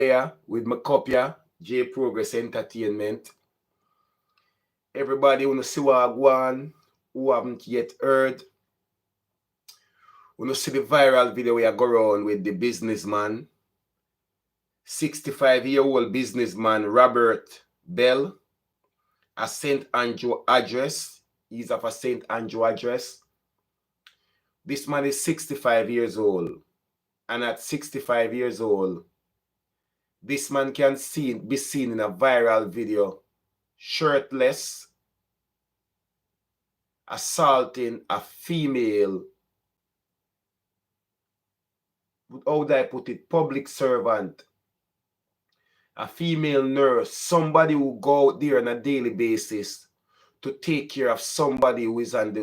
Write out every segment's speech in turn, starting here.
here with my copia, J Progress Entertainment. Everybody wanna see what I want, who haven't yet heard. Wanna see the viral video where I go around with the businessman, 65-year-old businessman Robert Bell, a St. Andrew address. He's of a St. Andrew address. This man is 65 years old. And at 65 years old, this man can be seen in a viral video, shirtless, assaulting a female, how would I put it, public servant, a female nurse, somebody who go out there on a daily basis to take care of somebody who is at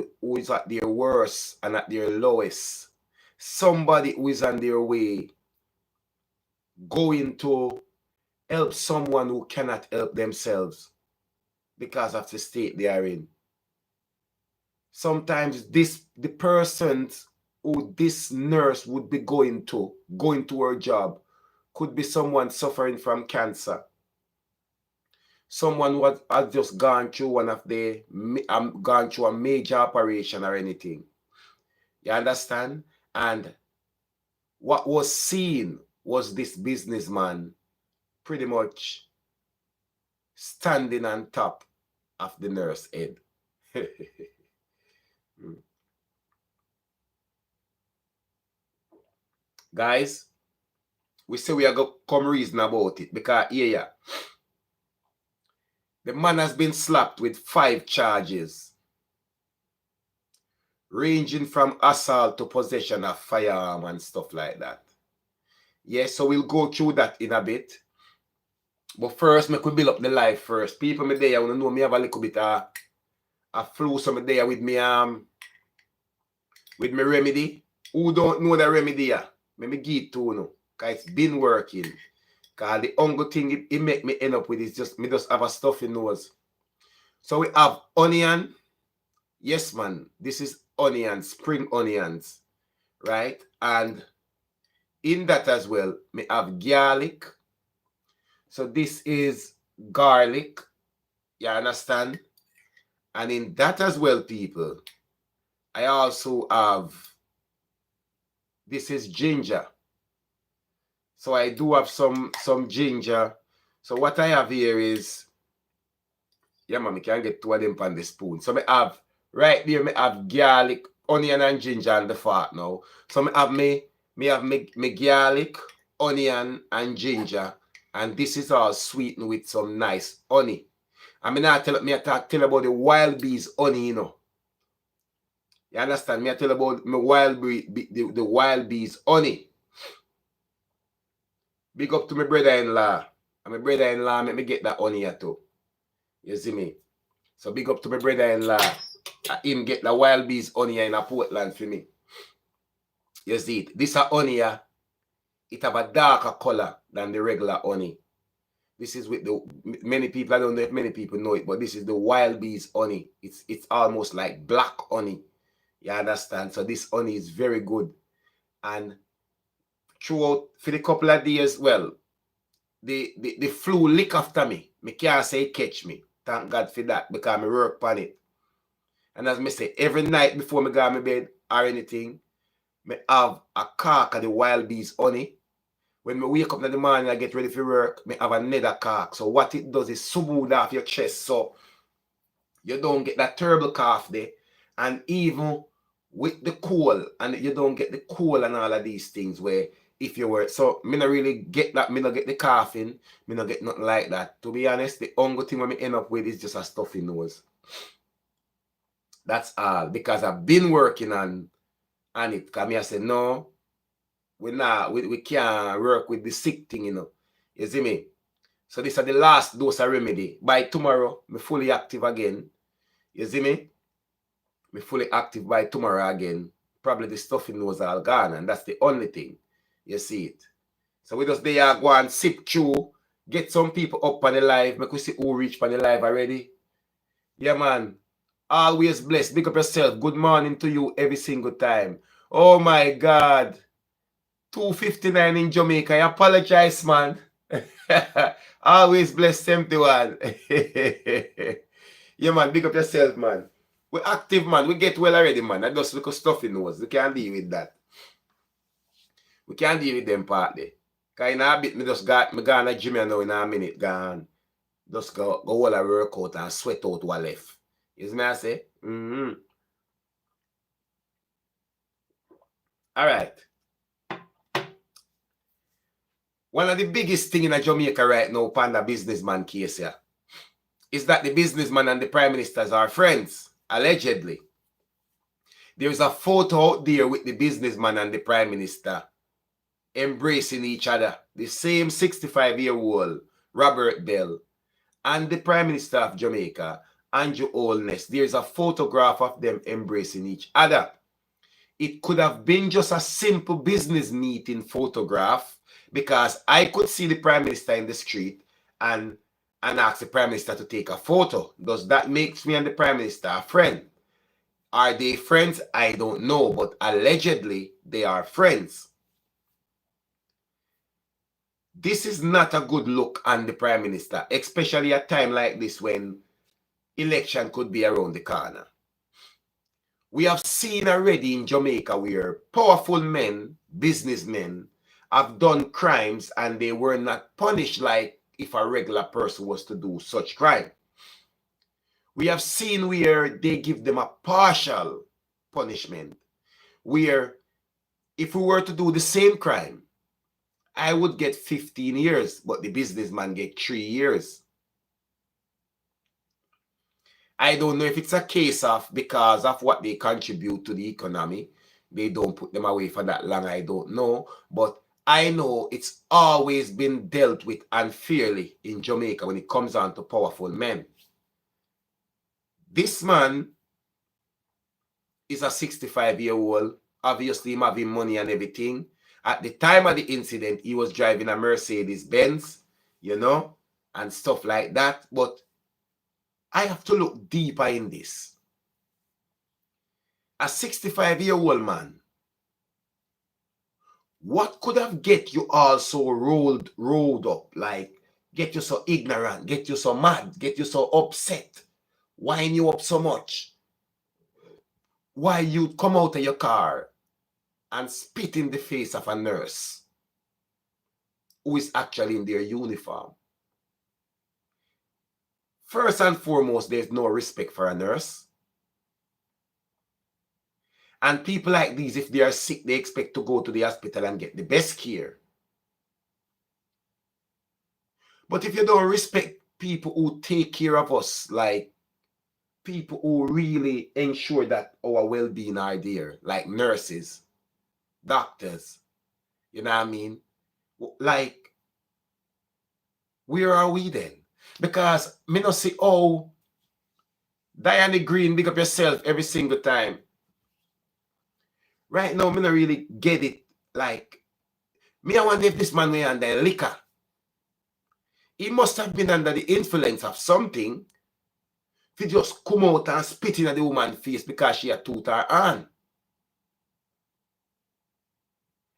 their worst and at their lowest, somebody who is on their way, going to help someone who cannot help themselves because of the state they are in. Sometimes the persons who this nurse would be going to her job could be someone suffering from cancer, someone who has just gone through gone through a major operation or anything. You understand? And what was seen was this businessman pretty much standing on top of the nurse's head. Guys, we say we are going to come reason about it because the man has been slapped with 5 charges, ranging from assault to possession of firearm and stuff like that. Yes, so we'll go through that in a bit. But first, we could build up the life first. People me there, want to know me have a little bit of flu, so me there with me remedy. Who don't know the remedy? Me give it to you, because it's been working. Because the only thing it make me end up with is just have a stuffy nose. So we have onion. Yes, man. This is onions, spring onions. Right? And in that as well, we have garlic. So this is garlic. You understand? And in that as well, people, I also have, this is ginger. So I do have some ginger. So what I have here is, yeah, man, I can get 2 of them on the spoon. So I have, right there, I have garlic, onion and ginger on the fork now. So I have me garlic, onion and ginger. And this is all sweetened with some nice honey. I mean, I tell about the wild bees honey, you know. You understand? Me I tell about my the wild bees honey. Big up to my brother-in-law. And my brother-in-law make me get that honey here too. You see me? So big up to my brother-in-law. Him get the wild bees honey in a Portland for me. You see it? This honey here, it have a darker color than the regular honey. This is with the many people, I don't know if many people know it, but this is the wild bees honey. It's almost like black honey. You understand? So this honey is very good. And throughout for the couple of days, well, the flu lick after me. Me can't say it catch me. Thank God for that, because I work on it. And as me say, every night before me go to my bed or anything, me have a cork of the wild bees honey. When me wake up in the morning, I get ready for work, me have another cork. So what it does is smooth off your chest, so you don't get that terrible cough there. And even with the cold, and you don't get the cold and all of these things where if you were, so me not really get that, me not get the coughing, me not get nothing like that. To be honest, the only thing when me end up with is just a stuffy nose. That's all, because I've been working on it. Because me I say, no, we can't work with the sick thing, you know. You see me? So this is the last dose of remedy. By tomorrow, me fully active again. You see me? Me fully active by tomorrow again. Probably the stuffy nose all gone, and that's the only thing. You see it. So we just there go and sip through, get some people up on the live. Make we see who reach on the live already. Yeah, man. Always blessed. Big up yourself. Good morning to you every single time. Oh my God. 2:59 in Jamaica. I apologize, man. Always bless 71. Yeah, man, big up yourself, man. We're active, man. We get well already, man. I just look at stuff in nose. We can't deal with that. We can't deal with them part there. Cause in a bit, me just got me gone to gym now in a minute, gone. Just go all a workout and sweat out what left. You see me I say? Mm-hmm. All right. One of the biggest thing in Jamaica right now, Panda businessman case here, is that the businessman and the prime ministers are friends, allegedly. There's a photo out there with the businessman and the prime minister embracing each other. The same 65-year-old Robert Bell and the prime minister of Jamaica, Andrew Holness. There's a photograph of them embracing each other. It could have been just a simple business meeting photograph because I could see the prime minister in the street and ask the prime minister to take a photo. Does that make me and the prime minister a friend? Are they friends? I don't know, but allegedly they are friends. This is not a good look on the prime minister, especially at a time like this when election could be around the corner. We have seen already in Jamaica where powerful men, businessmen, have done crimes and they were not punished like if a regular person was to do such crime. We have seen where they give them a partial punishment, where if we were to do the same crime, I would get 15 years, but the businessman get 3 years. I don't know if it's a case of because of what they contribute to the economy, they don't put them away for that long. I don't know. But I know it's always been dealt with unfairly in Jamaica when it comes on to powerful men. This man is a 65-year-old. Obviously, him having money and everything. At the time of the incident, he was driving a Mercedes-Benz, you know, and stuff like that. But I have to look deeper in this. A 65-year-old man, what could have get you all so rolled up, like get you so ignorant, get you so mad, get you so upset, wind you up so much? Why you come out of your car and spit in the face of a nurse who is actually in their uniform? First and foremost, there's no respect for a nurse. And people like these, if they are sick, they expect to go to the hospital and get the best care. But if you don't respect people who take care of us, like people who really ensure that our well-being are there, like nurses, doctors, you know what I mean? Like, where are we then? Because me not see, oh, Diana Green, big up yourself every single time. Right now, me not really get it. Like, me I wonder if this man were under liquor. He must have been under the influence of something to just come out and spit in at the woman's face because she had tooth her hand.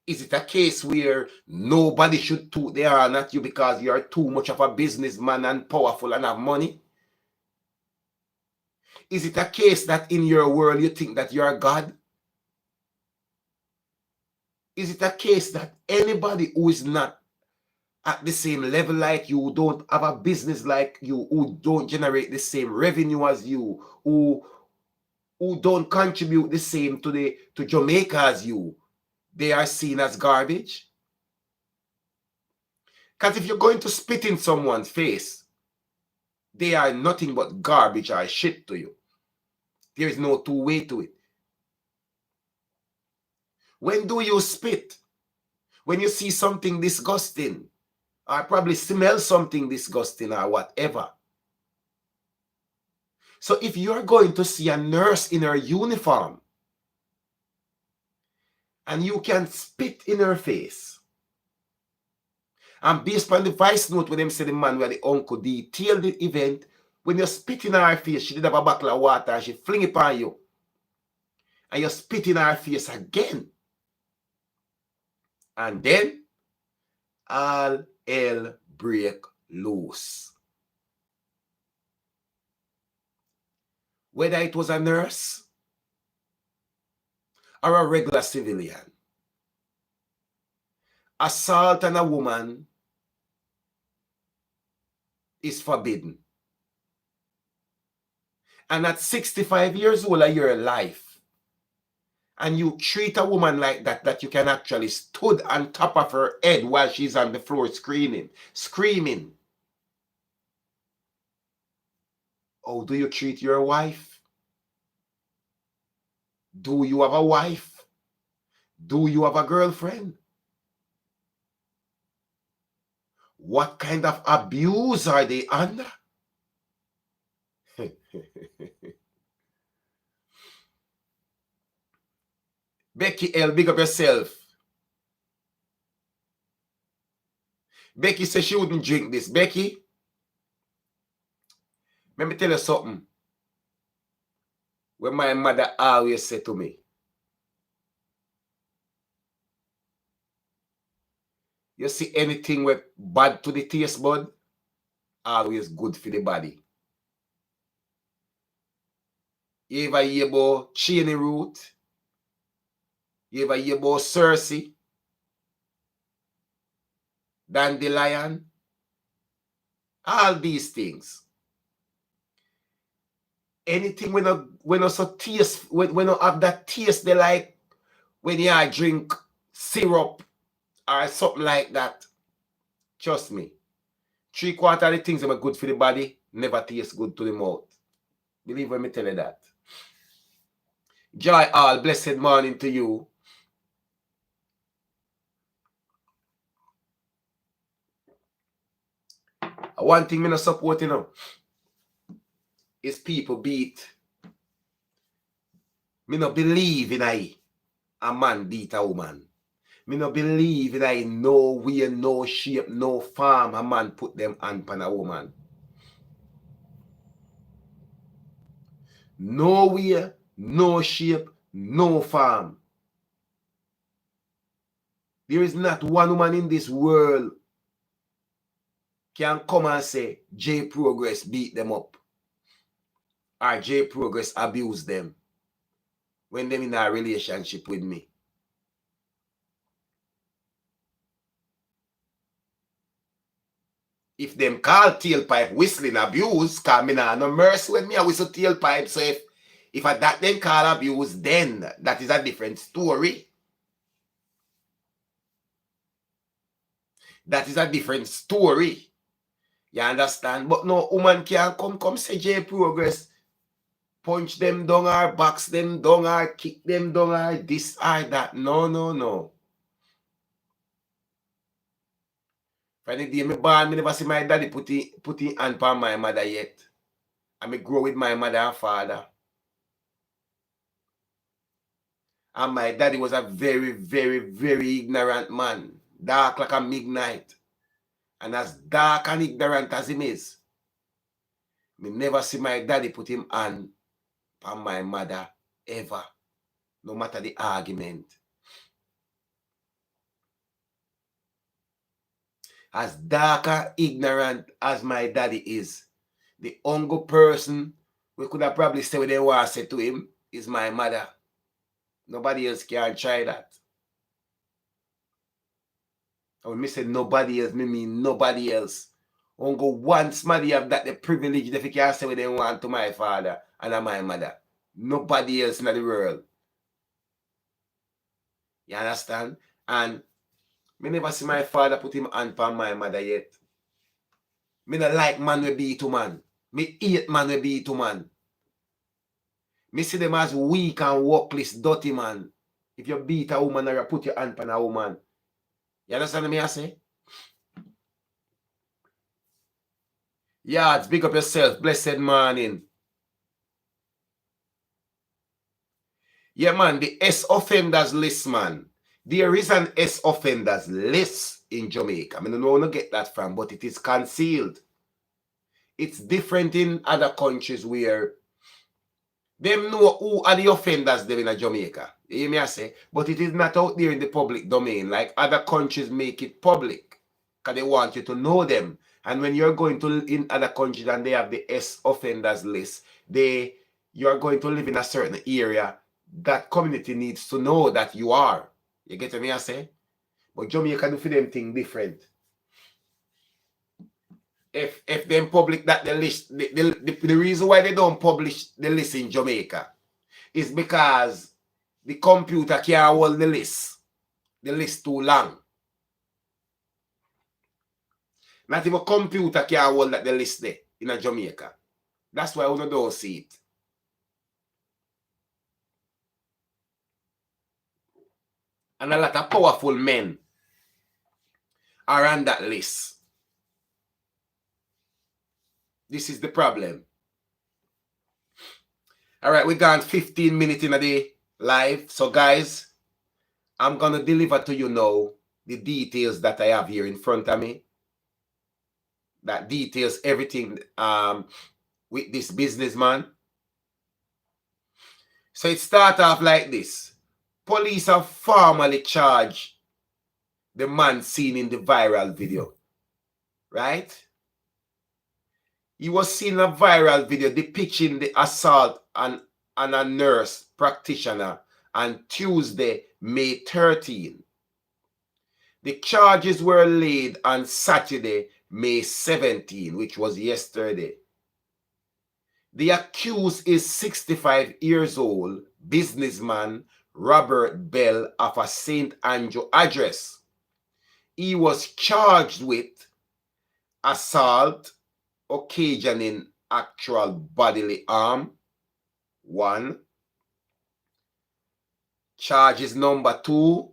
Is it a case where nobody should toot their hand at you because you are too much of a businessman and powerful and have money? Is it a case that in your world you think that you are God? Is it a case that anybody who is not at the same level like you, who don't have a business like you, who don't generate the same revenue as you, who don't contribute the same to Jamaica as you, they are seen as garbage? Because if you're going to spit in someone's face, they are nothing but garbage or shit to you. There is no two way to it. When do you spit? When you see something disgusting, or probably smell something disgusting or whatever. So if you're going to see a nurse in her uniform and you can spit in her face, and based on the voice note when them say the man where the uncle detailed the event, when you spit in her face, she did have a bottle of water and she fling it on you. And you spit in her face again. And then all hell break loose. Whether it was a nurse or a regular civilian, assault on a woman is forbidden. And at 65 years old of your life, and you treat a woman like that, that you can actually stood on top of her head while she's on the floor screaming. How do you treat your wife? Do you have a wife? Do you have a girlfriend? What kind of abuse are they under? Becky L, big up yourself. Becky says she wouldn't drink this. Becky, let me tell you something. When my mother always said to me, you see anything with bad to the taste bud, always good for the body. You ever hear about cheney root? You ever hear about Cersei? Dandelion? All these things. Anything when also taste, when you have that taste, they like when you drink syrup or something like that. Trust me. 3/4 of the things that are good for the body never taste good to the mouth. Believe when me tell you that. Joy all, blessed morning to you. One thing me not support, is people beat. Me not believe in a man beat a woman. Me not believe in no way, no shape, no form a man put them hand on a woman. No way, no shape, no form. There is not one woman in this world can come and say J Progress beat them up or J Progress abuse them when them in a relationship with me. If them call tailpipe whistling abuse, cause me nah no mercy when me a whistle tailpipe. So if a that then call abuse, then that is a different story. That is a different story. You understand? But no woman can come say J Progress punch them down or box them down or kick them down or this or that. No. From the day me born, me never see my daddy put in hand on my mother yet. And me grow with my mother and father. And my daddy was a very, very, very ignorant man. Dark like a midnight. And as dark and ignorant as him is, me never see my daddy put him hand on my mother ever. No matter the argument. As dark and ignorant as my daddy is, the only person we could have probably said what they want to say to him is my mother. Nobody else can try that. And when me say nobody else, me mean nobody else. Only one somebody have that the privilege that they can say what they want to my father and my mother. Nobody else in the world. You understand? And me never see my father put him hand on my mother yet. Me not like man we beat to man. Me hate man we beat to man. Me see them as weak and workless, dirty man. If you beat a woman or you put your hand on a woman. You understand what I say? Yeah, big up yourself. Blessed morning. Yeah, man, the S offenders list, man. There is an S offenders list in Jamaica. I don't know where to get that from, but it is concealed. It's different in other countries where them know who are the offenders there in Jamaica. You hear me I say? But it is not out there in the public domain like other countries make it public. because they want you to know them. And when you're going to in other countries and they have the S offenders list, you're going to live in a certain area. That community needs to know that you are. You get what I say? But Jamaica do for them thing different. If them public that the list, the reason why they don't publish the list in Jamaica is because the computer can't hold the list. The list too long. Not even computer can hold that the list there in a Jamaica. That's why we don't see it. And a lot of powerful men are on that list. This is the problem. All right, we gone 15 minutes in a day live. So guys, I'm going to deliver to you now the details that I have here in front of me. That details everything with this businessman. So it starts off like this. Police have formally charged the man seen in the viral video. Right? He was seen in a viral video depicting the assault on a nurse practitioner on Tuesday, May 13. The charges were laid on Saturday, May 17, which was yesterday. The accused is 65 years old, businessman Robert Bell of a St. Andrew address. He was charged with assault occasioning actual bodily harm, 1. Charges number 2,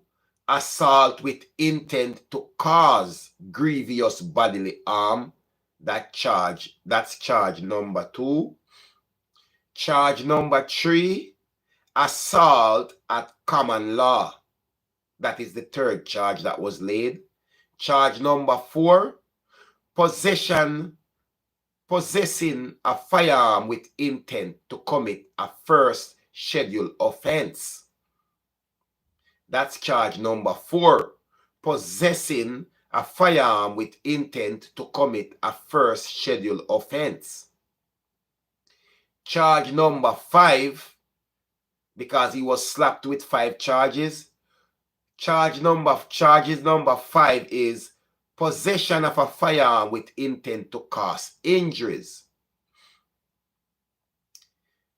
assault with intent to cause grievous bodily harm. That's charge number 2. Charge number 3, assault at common law. That is the third charge that was laid. Charge number 4, possessing a firearm with intent to commit a first scheduled offense. That's charge number 4, possessing a firearm with intent to commit a first scheduled offense. Charge number 5, because he was slapped with 5 charges. Charges number 5 is possession of a firearm with intent to cause injuries.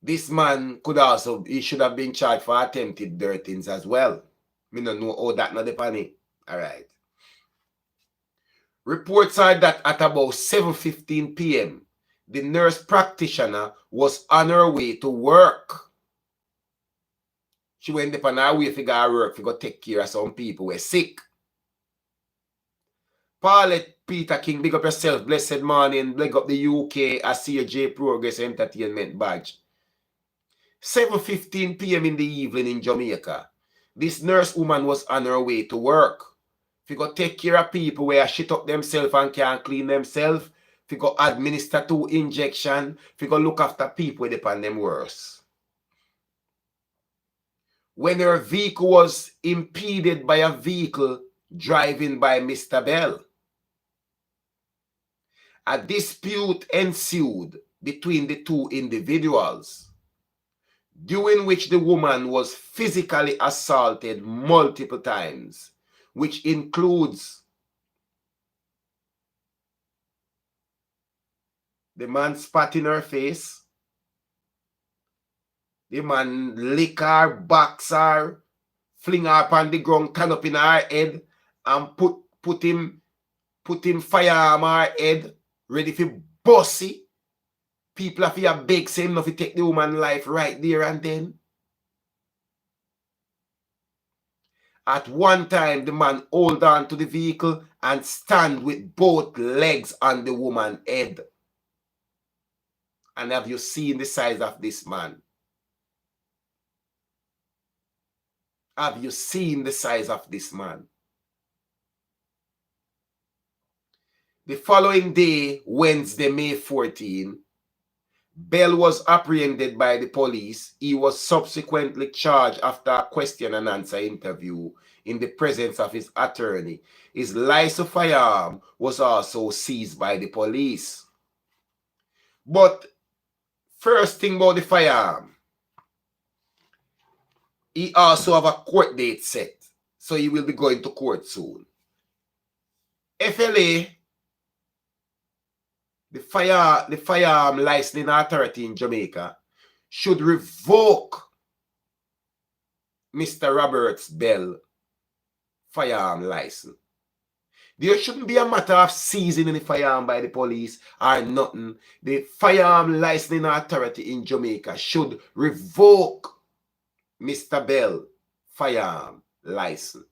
This man he should have been charged for attempted dirtings as well. Me don't know how that not the funny. All right. Reports are that at about 7:15 p.m., the nurse practitioner was on her way to work. She went up on her way to go work to go take care of some people who were sick. Paulette Peter King, big up yourself, blessed morning, big up the UK, I see your J Progress Entertainment badge. 7:15 p.m. in the evening in Jamaica. This nurse woman was on her way to work. If you go take care of people where shit up themselves and can't clean themselves, if you go administer 2 injection, if you go look after people with upon them worse. When her vehicle was impeded by a vehicle driving by Mr. Bell, a dispute ensued between the 2 individuals, during which the woman was physically assaulted multiple times, which includes the man spat in her face, the man lick her, box her, fling her up on the ground, turn up in her head, and put him firearm her head, ready for bossy. People have to beg same enough to take the woman's life right there and then. At one time, the man hold on to the vehicle and stand with both legs on the woman's head. And have you seen the size of this man? Have you seen the size of this man? The following day, Wednesday, May 14, Bell was apprehended by the police. He was subsequently charged after a question and answer interview in the presence of his attorney. His licensed firearm was also seized by the police. But first thing about the firearm, he also have a court date set. So he will be going to court soon. FLA, the firearm licensing authority in Jamaica, should revoke Mr. Roberts Bell firearm license. There shouldn't be a matter of seizing any firearm by the police or nothing. The firearm licensing authority in Jamaica should revoke Mr. Bell firearm license.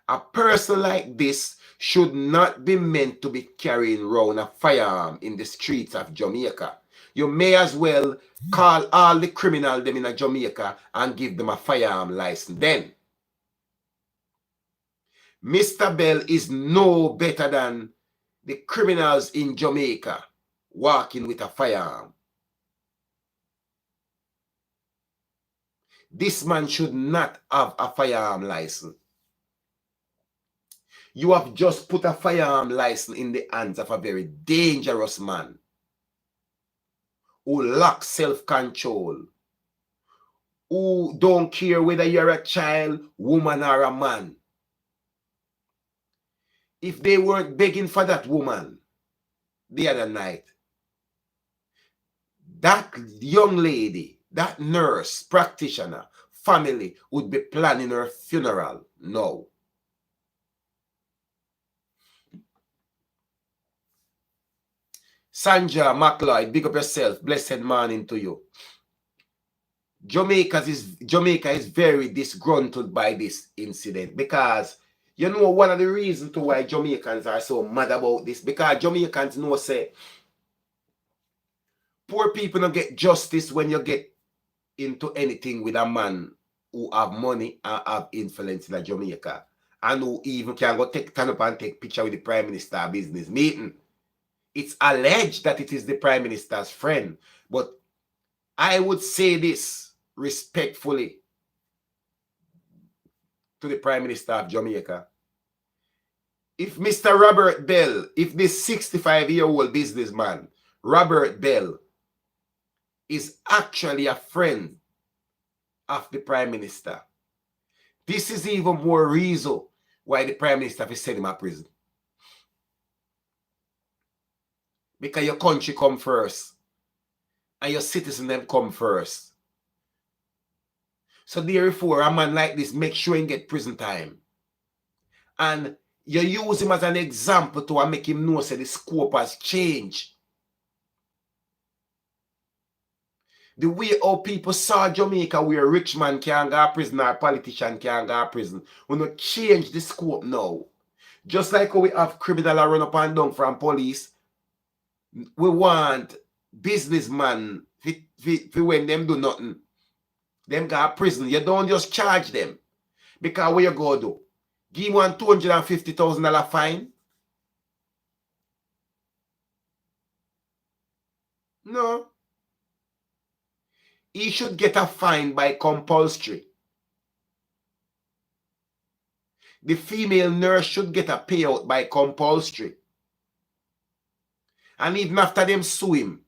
A person like this should not be meant to be carrying around a firearm in the streets of Jamaica. You may as well call all the criminals them in Jamaica and give them a firearm license. Then, Mr. Bell is no better than the criminals in Jamaica walking with a firearm. This man should not have a firearm license. You have just put a firearm license in the hands of a very dangerous man who lacks self-control, who don't care whether you're a child, woman, or a man. If they weren't begging for that woman the other night, that young lady, that nurse, practitioner, family would be planning her funeral now. Sandra McLeod, big up yourself. Blessed morning to you. Jamaica is very disgruntled by this incident because you know one of the reasons to why Jamaicans are so mad about this, because Jamaicans know say poor people don't get justice when you get into anything with a man who have money and have influence in Jamaica and who even can go turn up and take picture with the Prime Minister business meeting. It's alleged that it is the Prime Minister's friend, but I would say this respectfully to the Prime Minister of Jamaica. If Mr. Robert Bell, if this 65-year-old businessman, Robert Bell, is actually a friend of the Prime Minister, this is even more reason why the Prime Minister has sent him to prison. Because your country come first and your citizens them come first. So therefore, a man like this, make sure he get prison time. And you use him as an example to make him know that the scope has changed. The way how people saw Jamaica where a rich man can't go to prison or a politician can't go to prison. We not change the scope now. Just like how we have criminals run up and down from police, we want businessmen when them do nothing. Them go to prison. You don't just charge them. Because what you go do? Give one $250,000 fine? No. He should get a fine by compulsory. The female nurse should get a payout by compulsory. And even after them sue him,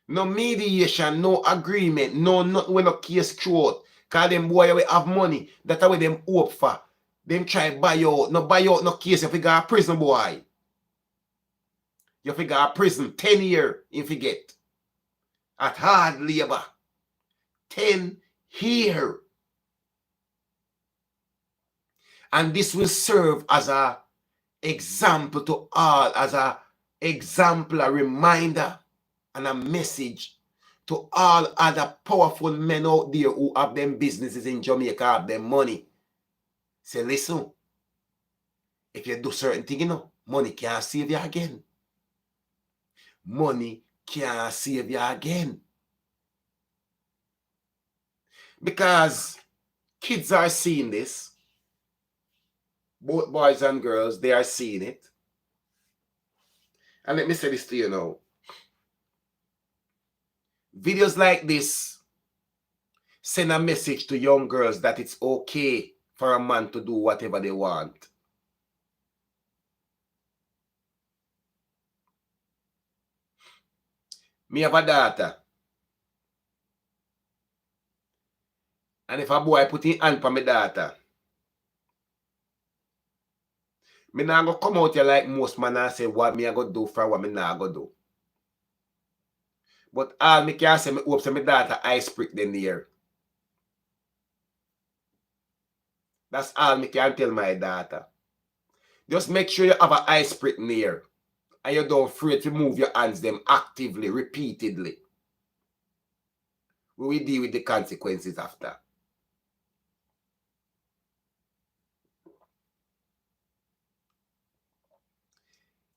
no mediation, no agreement, no nothing when no case throughout. Because them boy will have money. That's what them hope for. Them try buy out no case if you go to prison, boy. You have to go to prison 10 years if you get. At hard labor. 10 years. And this will serve as a example to all, as a example, a reminder and a message to all other powerful men out there who have them businesses in Jamaica, have them money. Say, listen, if you do certain things, you know, money can't save you again. Money can't save you again. Because kids are seeing this. Both boys and girls, they are seeing it. And let me say this to you now. Videos like this send a message to young girls that it's okay for a man to do whatever they want. Me have a daughter. And if a boy put his hand for my daughter, me not go come out here like most men and say what me I go do for what me not go do. But all me can say, me hope say my daughter eyes prick them there. That's all me can tell my daughter. Just make sure you have an eye prick near. And you don't afraid to move your hands them actively, repeatedly. We will deal with the consequences after.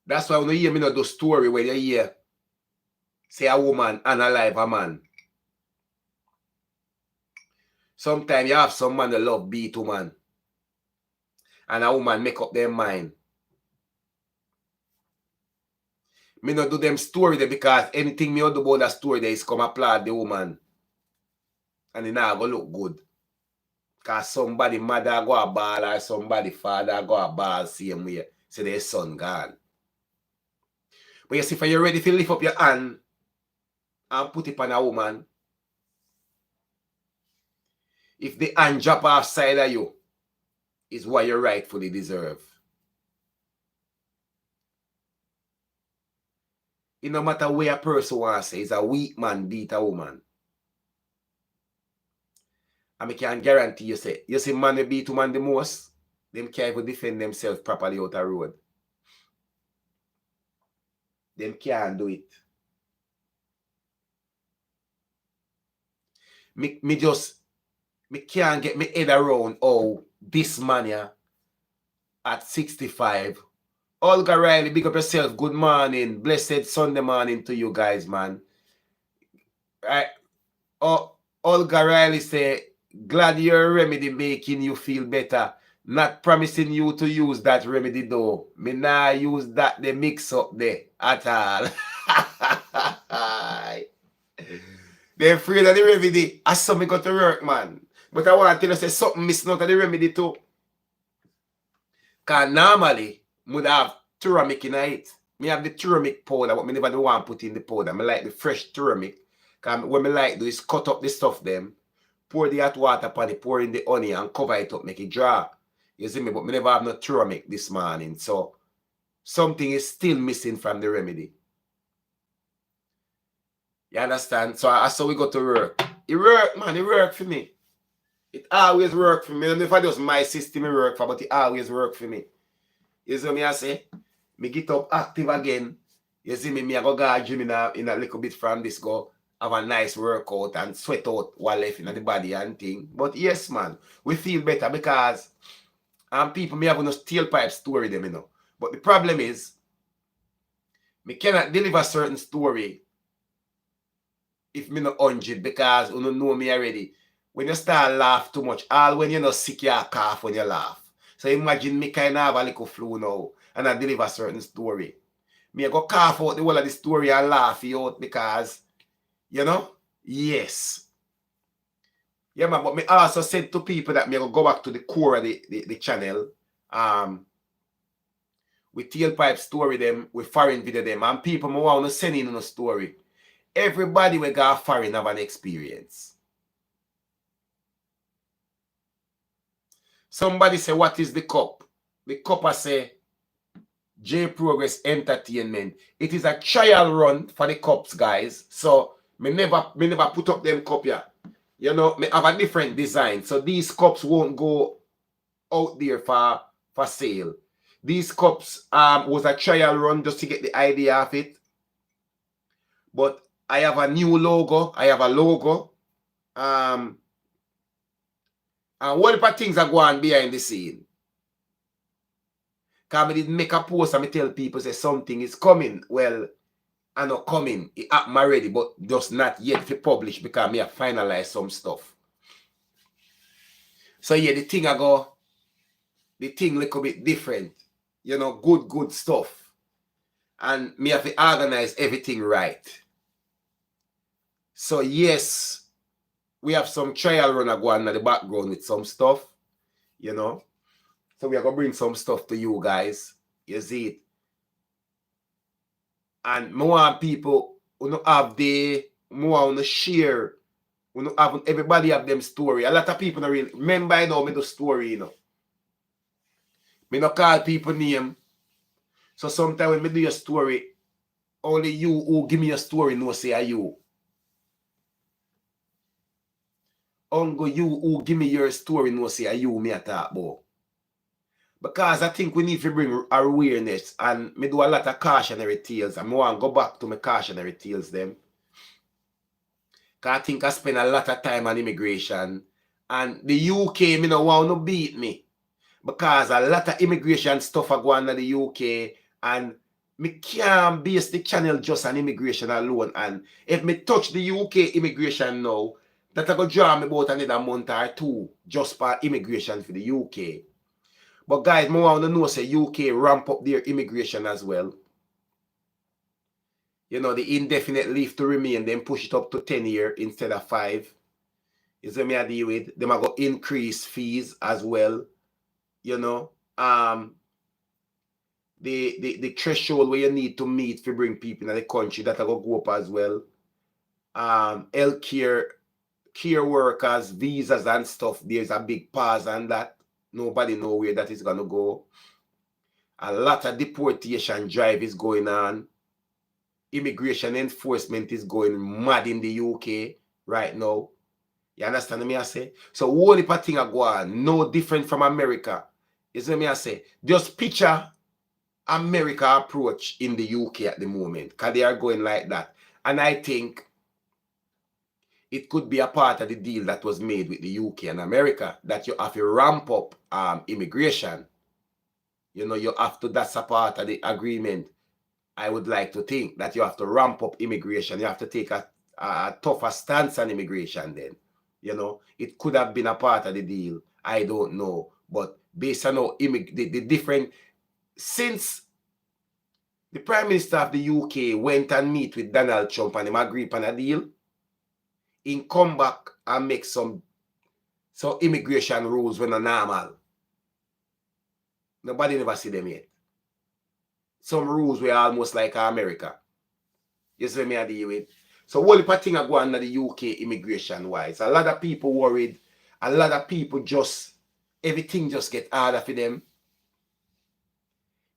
That's why when you hear me not do story where you hear say a woman unalive a man. Sometimes you have some man that love beat woman. And a woman make up their mind. Me not do them story there because anything me do about that story there is come applaud the woman. And it not go look good. Because somebody mother go a ball or somebody father go a ball same way. Say their son gone. But you see, if you're ready to lift up your hand and put it on a woman, if the hand drop off side of you, is what you rightfully deserve. It no matter where a person wants to say, is a weak man beat a woman. And I can guarantee you see man they beat woman the most, them can't even defend themselves properly out the road. Them can't do it. Me can't get my head around this man here at 65. Olga Riley, big up yourself. Good morning. Blessed Sunday morning to you guys, man. Olga Riley say, glad your remedy making you feel better. Not promising you to use that remedy though. Me nah use that they mix up there at all. They're afraid of the remedy. I saw me go to work, man. But I want to tell you say something missing out of the remedy too. Because normally, I would have turmeric in it. Me have the turmeric powder, but I never do want to put in the powder. I like the fresh turmeric. Because what I like do is cut up the stuff them, pour the hot water upon it, pour in the honey and cover it up, make it dry. You see me? But I never have no turmeric this morning. So, something is still missing from the remedy. You understand? So, I saw we go to work. It worked, man. It worked for me. It always worked for me. I don't know if I just my system it work for, but it always worked for me. You see me I say? Me get up active again. You see me, I go gym in a little bit from this, go have a nice workout and sweat out what left in the body and thing. But yes, man, we feel better because people may have no tailpipe story them, you know. But the problem is, me cannot deliver certain story if me not 100 because you don't know me already. When you start laugh too much, all when you're not sick, you cough when you laugh. So imagine me kind of have a little flu now and I deliver a certain story. Me I go cough out the whole of the story and laugh out because, you know, yes. Yeah, man, but me also said to people that me go back to the core of the channel. With tailpipe story them, with foreign video them, and people me want to send in a story. Everybody we got foreign have an experience. Somebody say, what is the cup? The cup I say, J Progress Entertainment. It is a trial run for the cups, guys. So, me never put up them cup here. You know, me have a different design. So, these cups won't go out there for sale. These cups was a trial run just to get the idea of it. But I have a new logo. I have a logo. And what if things are going behind the scene? Because I did make a post and I tell people say something is coming. Well, I'm not coming. It happened already, but just not yet to publish because I have finalized some stuff. So yeah, the thing little bit different. You know, good stuff. And me have to organize everything right. So yes, we have some trial run going in the background with some stuff, you know. So we are going to bring some stuff to you guys. You see it. And more want people who have the more want to share. Who have everybody have them story. A lot of people don't really remember I know me the story, you know. Me not call people name. So sometimes when me do your story, only you who give me a story know say are you. Only you who give me your story know say are you me a talk about. Because I think we need to bring awareness, and me do a lot of cautionary tales, and I want to go back to my cautionary tales them. Because I think I spend a lot of time on immigration, and the UK me no want to beat me. Because a lot of immigration stuff are going on in the UK, and me can't base the channel just on immigration alone. And if me touch the UK immigration now, that I go draw me about another month or two just for immigration for the UK. But guys, I want to know say UK ramp up their immigration as well. You know, the indefinite leave to remain, then push it up to 10 years instead of 5. You see me I deal with? Them are going to increase fees as well. You know, the threshold where you need to meet to bring people in the country, that are going to go up as well. Healthcare, care workers, visas and stuff, there's a big pause on that. Nobody know where that is going to go. A lot of deportation drive is going on. Immigration enforcement is going mad in the UK right now. You understand me I say? So whole heap of things are going no different from America. You see me I say? Just picture America approach in the UK at the moment, because they are going like that. And I think it could be a part of the deal that was made with the UK and America, that you have to ramp up immigration. You know, you have to, that's a part of the agreement. I would like to think that you have to ramp up immigration. You have to take a tougher stance on immigration then. You know, it could have been a part of the deal. I don't know. But based on how the different, since the Prime Minister of the UK went and meet with Donald Trump and him agree on a deal, he come back and make some immigration rules when are normal. Nobody never see them yet. Some rules were almost like America. You see me I deal with? So what the thing are going on the UK immigration wise? A lot of people worried. A lot of people just, everything just get harder for them.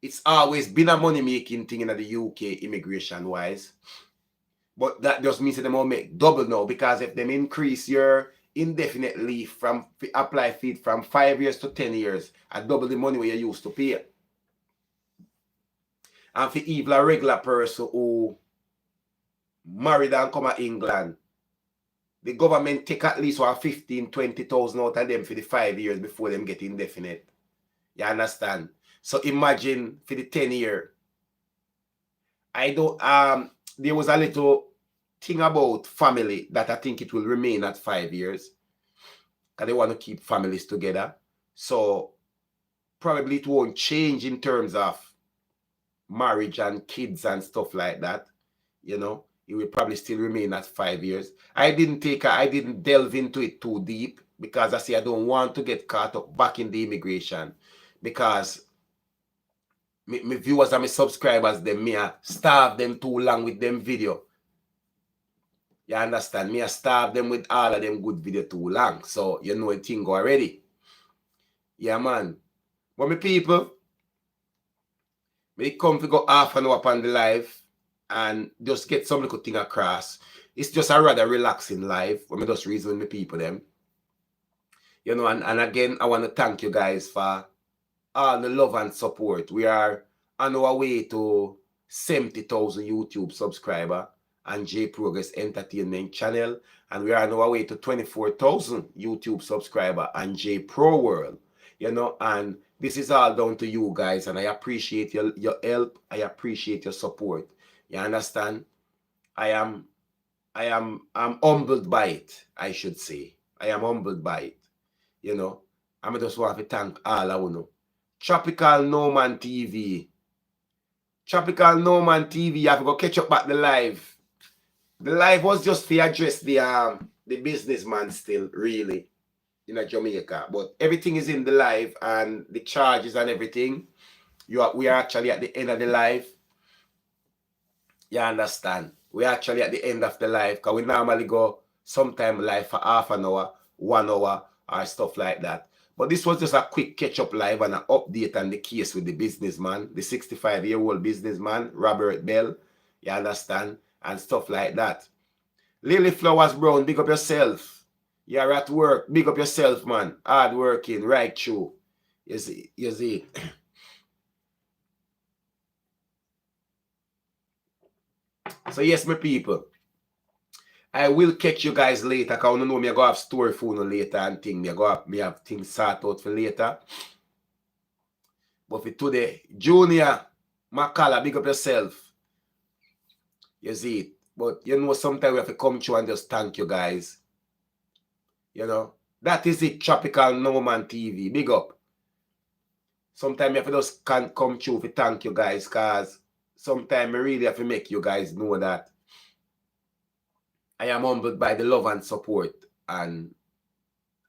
It's always been a money-making thing in the UK immigration wise. But that just means that they will make double now, because if them increase your indefinite leave from apply feed from 5 years to 10 years, and double the money where you used to pay. And for even a regular person who married and come to England, the government take at least 15,000-20,000 out of them for the 5 years before them get indefinite. You understand? So imagine for the 10 year. I don't there was a little thing about family that I think it will remain at 5 years, because they want to keep families together. So probably it won't change in terms of marriage and kids and stuff like that. You know, it will probably still remain at 5 years. I didn't delve into it too deep, because I say I don't want to get caught up back in the immigration, because my viewers and my subscribers, them, me starve them too long with them video. You understand? Me starve them with all of them good video too long. So you know a thing already. Yeah, man. But my people, me come to go half an hour upon the live and just get some little thing across. It's just a rather relaxing live when me just reason with my people them. You know, and again, I want to thank you guys for all the love and support. We are on our way to 70,000 YouTube subscriber and J Progress Entertainment channel, and we are on our way to 24,000 YouTube subscriber and J Pro World. You know, and this is all down to you guys, and I appreciate your help. I appreciate your support. You understand? I'm humbled by it, I should say. I am humbled by it. You know, I just want to thank all of you. Tropical Norman TV. Tropical Norman TV, you have to go catch up at the live. The live was just to address the the businessman still, really, in Jamaica. But everything is in the live and the charges and everything. We are actually at the end of the live. You understand? We're actually at the end of the live because we normally go sometime live for half an hour, 1 hour, or stuff like that. But this was just a quick catch-up live and an update on the case with the businessman, the 65-year-old businessman, Robert Bell. You understand? And stuff like that. Lily Flowers Brown, big up yourself. You're at work. Big up yourself, man. Hard working, right through. You see. So yes, my people. I will catch you guys later. Because I know me I go have story for you later and thing. Me have things sort out for later. But for today, Junior, Makala, big up yourself. You see it. But you know, sometimes we have to come through and just thank you guys. You know, that is it. Tropical Norman TV. Big up. Sometimes you have to just can't come through to thank you guys, because sometimes I really have to make you guys know that I am humbled by the love and support and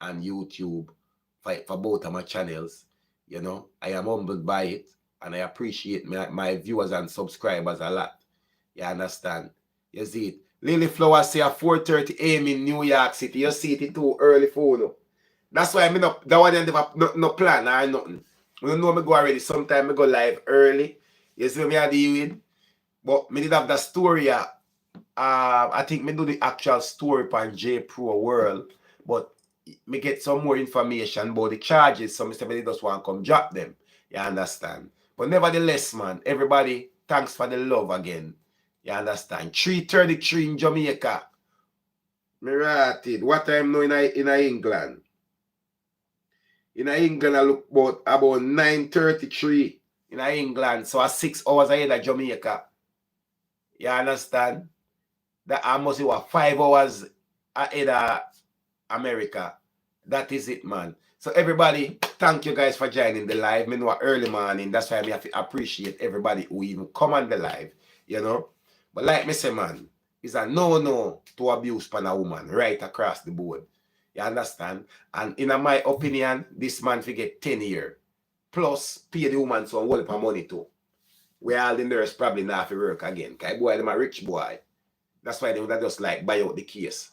YouTube for both of my channels. You know, I am humbled by it and I appreciate my viewers and subscribers a lot. You understand? You see it. Lily Flowers say at 4:30 a.m. in New York City. You see it too early for you. That's why I'm not that one no plan or nothing. You know me go already. Sometimes I go live early. You see me I deal with. But me did have the story. I think me do the actual story on J Pro World. But me get some more information about the charges. So somebody just want to come drop them. You understand? But nevertheless, man, everybody, thanks for the love again. You understand? 3:33 in Jamaica. Me rated. What time now in England? In England, I look about 9:33 in England. So 6 hours ahead of Jamaica. You understand? That I must say what 5 hours ahead of America. That is it, man. So everybody, thank you guys for joining the live. Me know early morning. That's why I have to appreciate everybody who even come on the live. You know? But like me say, man, it's a no to abuse upon a woman right across the board. You understand? And in my opinion, this man forget 10 years. Plus, pay the woman some whole of money too. Where all the nurse probably not have to work again. Because boy, them a rich boy. That's why they would just like buy out the case.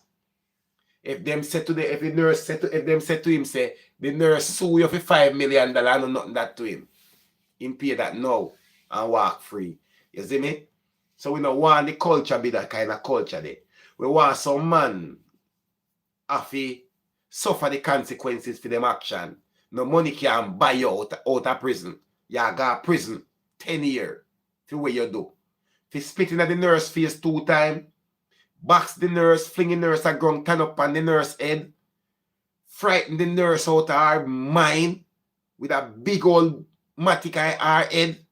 If them say to the nurse say to him, say the nurse sue you for $5 million, I know nothing that to him. Him pay that now and walk free. You see me? So we don't want the culture be that kind of culture there. We want some man have to suffer the consequences for them action. No money can buy you out of prison. You go to prison 10 years for what you do. If spitting at the nurse face 2 times, box the nurse, fling the nurse a ground, turn up on the nurse head, frighten the nurse out of her mind with a big old matic on her head.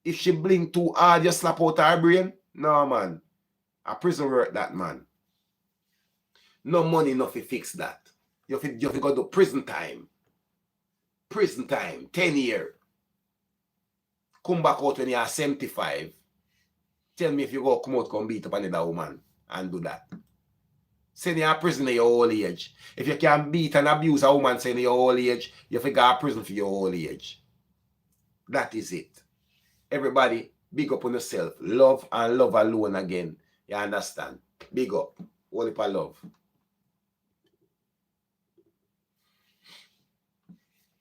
If she blink too hard, you slap out her brain. No, man. A prison work that, man. No money enough to fix that. You have to go to prison time. Prison time, 10 years. Come back out when you are 75. Tell me if you go come out, come beat up another woman and do that. Send you a prison in your old age. If you can beat and abuse a woman saying your old age, you have to go to prison for your old age. That is it. Everybody, big up on yourself. Love and love alone again. You understand? Big up. All for love.